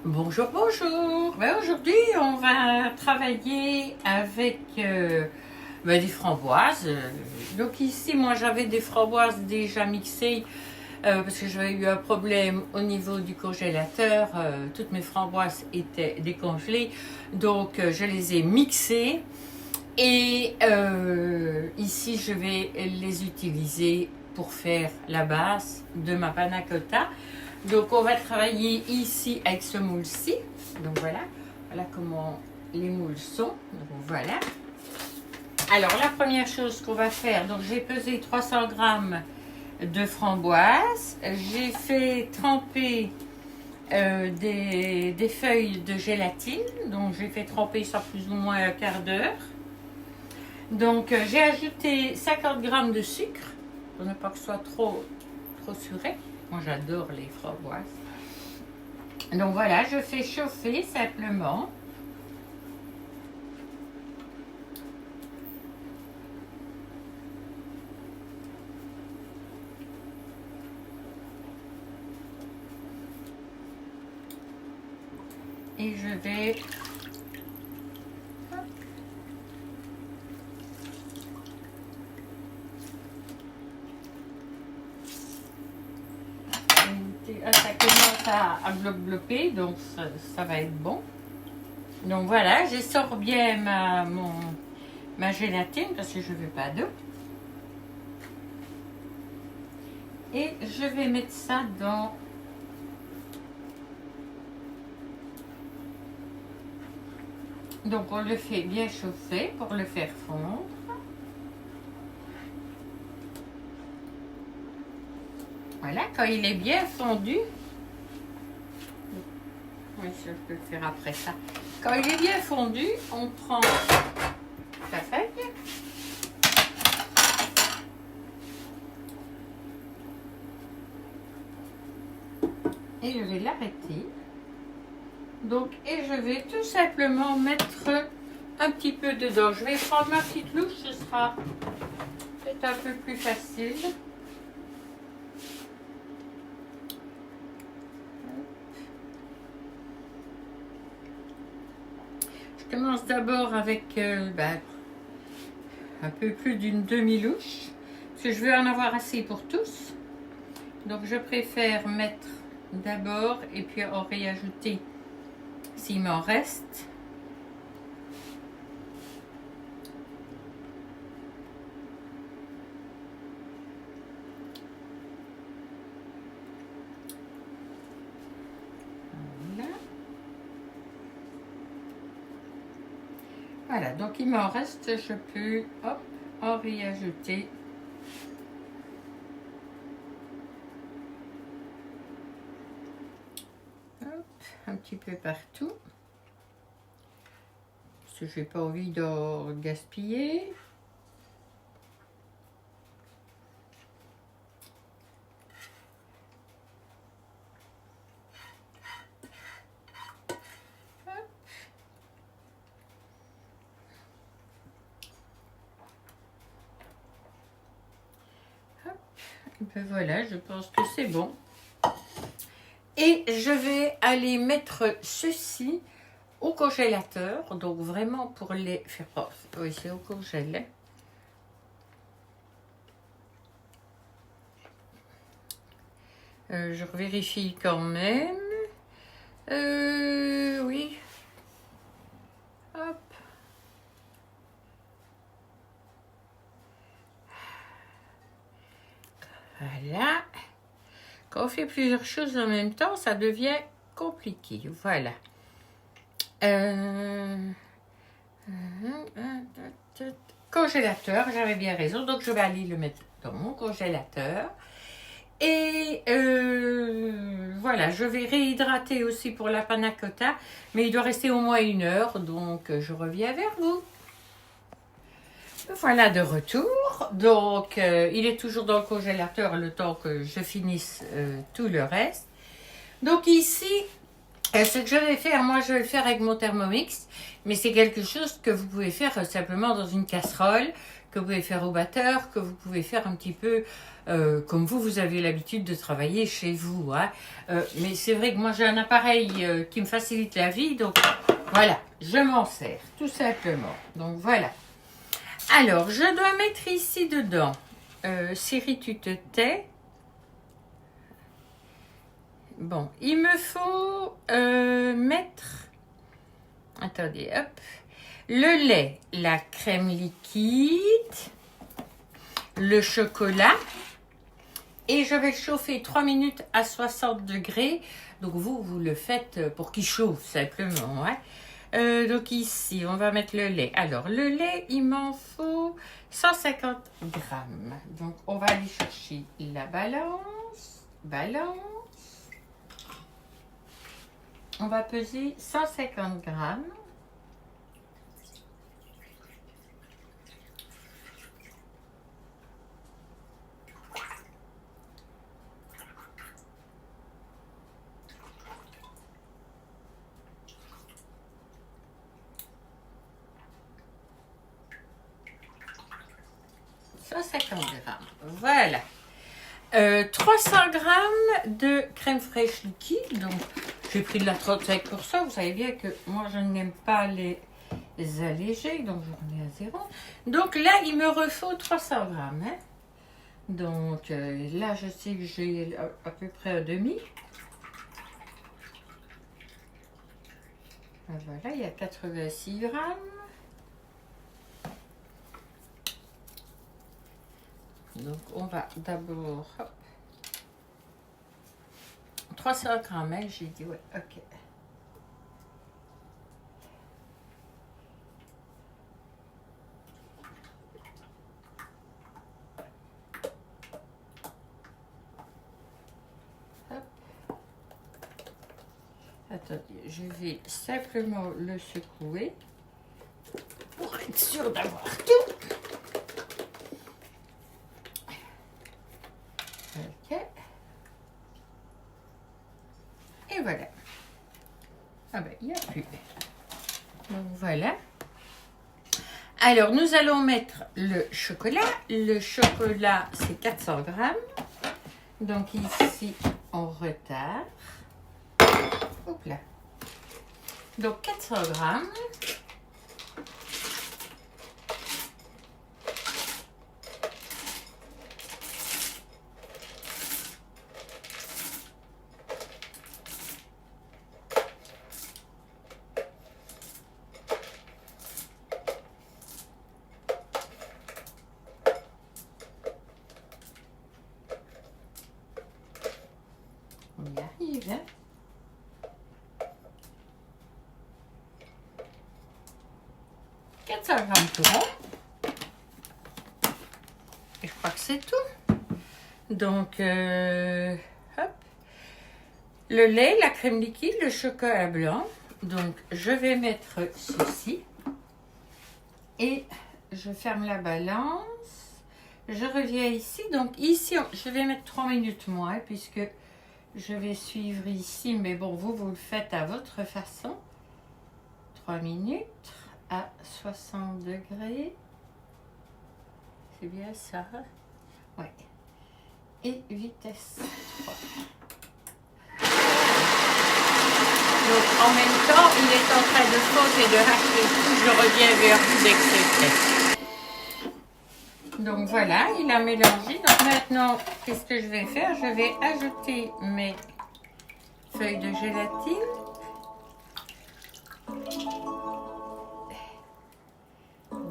Bonjour, bonjour. Aujourd'hui, on va travailler avec des framboises. Donc ici, moi, j'avais des framboises déjà mixées parce que j'avais eu un problème au niveau du congélateur. Toutes mes framboises étaient décongelées, donc je les ai mixées. Et ici, je vais les utiliser pour faire la base de ma panna cotta. Donc, on va travailler ici avec ce moule-ci. Donc, voilà comment les moules sont. Donc, voilà. Alors, la première chose qu'on va faire, donc j'ai pesé 300 grammes de framboises. J'ai fait tremper des feuilles de gélatine. Donc, j'ai fait tremper ça plus ou moins un quart d'heure. Donc, j'ai ajouté 50 grammes de sucre pour ne pas que ce soit trop suré. Moi, j'adore les framboises. Donc voilà, je fais chauffer simplement. Et je vais ça commence à glopper, donc ça va être bon. Donc voilà, j'essore bien ma gélatine parce que je ne veux pas d'eau. Et je vais mettre ça dans donc on le fait bien chauffer pour le faire fondre. Voilà, quand il est bien fondu, oui, je peux le faire après ça. Quand il est bien fondu, on prend la feuille et je vais l'arrêter. Donc, et je vais tout simplement mettre un petit peu dedans. Je vais prendre ma petite louche, ce sera peut-être un peu plus facile. Je commence d'abord avec un peu plus d'une demi-louche, parce que je veux en avoir assez pour tous. Donc je préfère mettre d'abord et puis en réajouter s'il m'en reste. Voilà, donc il m'en reste, je peux en réajouter. Hop, un petit peu partout. Parce que je n'ai pas envie de gaspiller. Ben voilà, je pense que c'est bon. Et je vais aller mettre ceci au congélateur. Donc vraiment pour les faire... Oh, oui, c'est au congélateur. Je vérifie quand même. Oui. Hop. Voilà. Quand on fait plusieurs choses en même temps, ça devient compliqué. Voilà. Congélateur, j'avais bien raison. Donc, je vais aller le mettre dans mon congélateur. Et voilà, je vais réhydrater aussi pour la panna cotta. Mais il doit rester au moins 1 heure. Donc, je reviens vers vous. Voilà de retour. Donc, il est toujours dans le congélateur le temps que je finisse tout le reste. Donc ici, ce que je vais faire, moi je vais le faire avec mon Thermomix, mais c'est quelque chose que vous pouvez faire simplement dans une casserole que vous pouvez faire au batteur, que vous pouvez faire un petit peu comme vous avez l'habitude de travailler chez vous. Hein. Mais c'est vrai que moi j'ai un appareil qui me facilite la vie, donc voilà, je m'en sers tout simplement. Donc voilà. Alors, je dois mettre ici dedans, Siri tu te tais. Bon, il me faut mettre, attendez, hop, le lait, la crème liquide, le chocolat, et je vais le chauffer 3 minutes à 60 degrés. Donc vous le faites pour qu'il chauffe simplement. Hein. Donc ici, on va mettre le lait. Alors, le lait, il m'en faut 150 grammes. Donc, on va aller chercher la balance. On va peser 150 grammes. Voilà. 300 grammes de crème fraîche liquide. Donc, j'ai pris de la 35%. Vous savez bien que moi, je n'aime pas les allégés. Donc, je remets à 0. Donc, là, il me refaut 300 grammes. Hein. Donc, là, je sais que j'ai à peu près un demi. Voilà, il y a 86 grammes. Donc, on va d'abord... 300 grammes, hein, j'ai dit, ouais, ok. Hop. Attendez, je vais simplement le secouer pour être sûr d'avoir tout. Ok. Et voilà. Ah ben, il n'y a plus. Donc voilà. Alors, nous allons mettre le chocolat. Le chocolat, c'est 400 grammes. Donc ici, on retarde. Hop là. Donc 400 grammes. On y arrive, hein? Tout rond. Et je crois que c'est tout. Donc, hop. Le lait, la crème liquide, le chocolat blanc. Donc, je vais mettre ceci. Et je ferme la balance. Je reviens ici. Donc, ici, je vais mettre 3 minutes moins, puisque je vais suivre ici. Mais bon, vous le faites à votre façon. 3 minutes. À 60 degrés. C'est bien ça. Ouais. Et vitesse 3. Donc en même temps, il est en train de fondre et de hacher tout. Je reviens vers vous dès que c'est fait. Donc voilà, il a mélangé. Donc maintenant, qu'est-ce que je vais faire? Je vais ajouter mes feuilles de gélatine.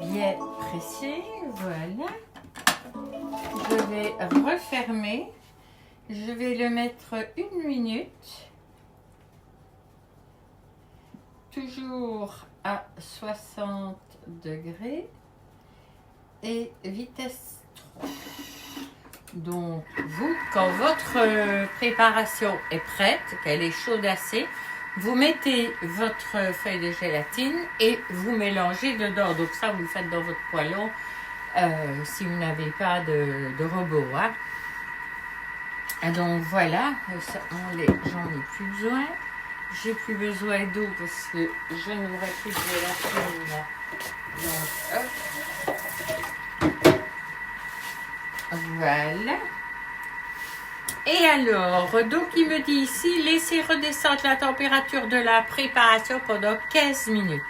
Bien pressé, voilà. Je vais refermer. Je vais le mettre 1 minute. Toujours à 60 degrés. Et vitesse 3. Donc, vous, quand votre préparation est prête, qu'elle est chaudassée, vous mettez votre feuille de gélatine et vous mélangez dedans. Donc ça, vous le faites dans votre poêlon si vous n'avez pas de robot. Hein. Et donc voilà, j'en ai plus besoin. J'ai plus besoin d'eau parce que je n'aurai plus de gélatine. Donc hop. Voilà. Et alors, donc il me dit ici, laissez redescendre la température de la préparation pendant 15 minutes.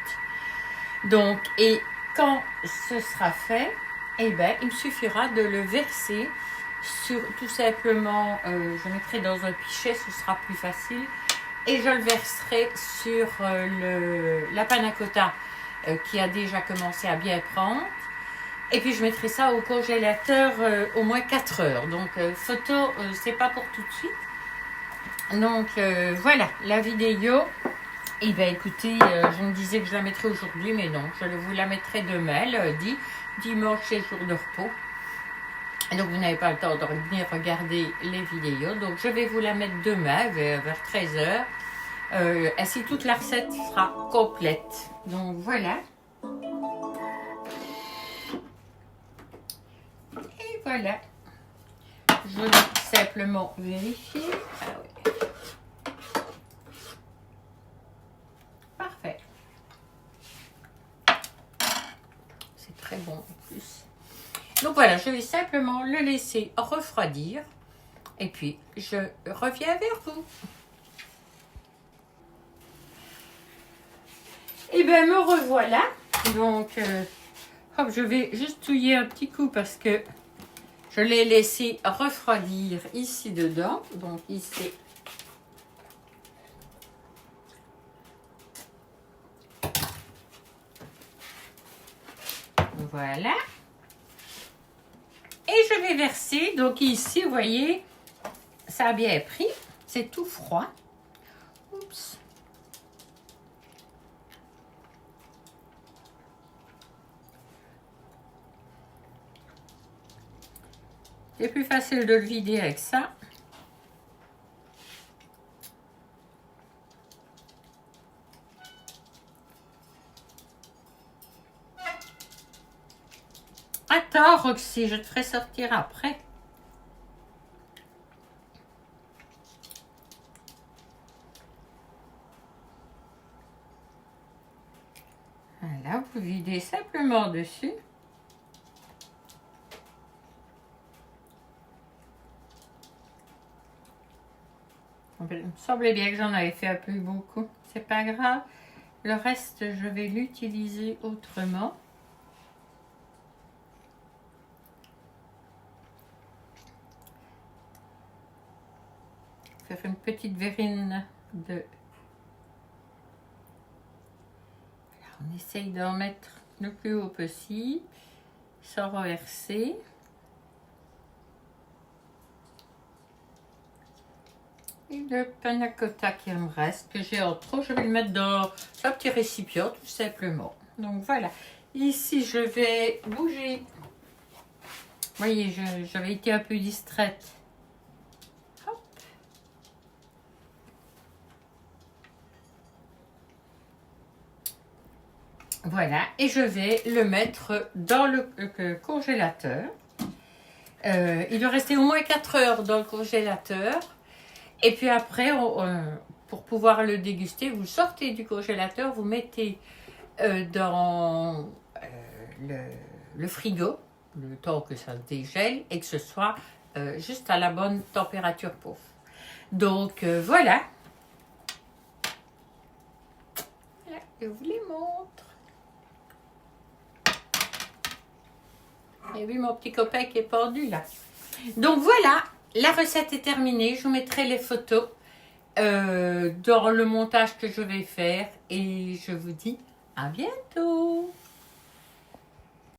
Donc, et quand ce sera fait, eh ben, il me suffira de le verser sur, tout simplement, je mettrai dans un pichet, ce sera plus facile, et je le verserai sur la panna cotta qui a déjà commencé à bien prendre. Et puis je mettrai ça au congélateur au moins 4 heures. Donc photo, c'est pas pour tout de suite. Donc voilà, la vidéo. Et bien écoutez, je me disais que je la mettrais aujourd'hui, mais non, je vous la mettrai demain, lundi. Dimanche, c'est jour de repos. Et donc vous n'avez pas le temps de venir regarder les vidéos. Donc je vais vous la mettre demain vers 13 heures. Ainsi toute la recette sera complète. Donc voilà. Et voilà. Je vais simplement vérifier. Ah oui. Parfait. C'est très bon en plus. Donc voilà, je vais simplement le laisser refroidir. Et puis, je reviens vers vous. Et bien, me revoilà. Donc, hop, je vais juste touiller un petit coup parce que je l'ai laissé refroidir ici dedans. Donc, ici. Voilà. Et je vais verser. Donc, ici, vous voyez, ça a bien pris. C'est tout froid. Oups. C'est plus facile de le vider avec ça. Attends, Roxy, je te ferai sortir après. Voilà, vous videz simplement dessus. Il me semblait bien que j'en avais fait un peu beaucoup. C'est pas grave. Le reste, je vais l'utiliser autrement. Faire une petite verrine de... Alors, on essaye d'en mettre le plus haut possible, sans renverser. Et le panna cotta qui me reste, que j'ai en trop, je vais le mettre dans un petit récipient, tout simplement. Donc voilà. Ici, je vais bouger. Vous voyez, j'avais été un peu distraite. Hop. Voilà. Et je vais le mettre dans le congélateur. Il doit rester au moins 4 heures dans le congélateur. Et puis après, pour pouvoir le déguster, vous sortez du congélateur, vous mettez dans le frigo, le temps que ça se dégèle, et que ce soit juste à la bonne température pour. Donc voilà. Là, je vous les montre. Et oui, mon petit copain qui est pendu là. Donc voilà. La recette est terminée, je vous mettrai les photos dans le montage que je vais faire et je vous dis à bientôt.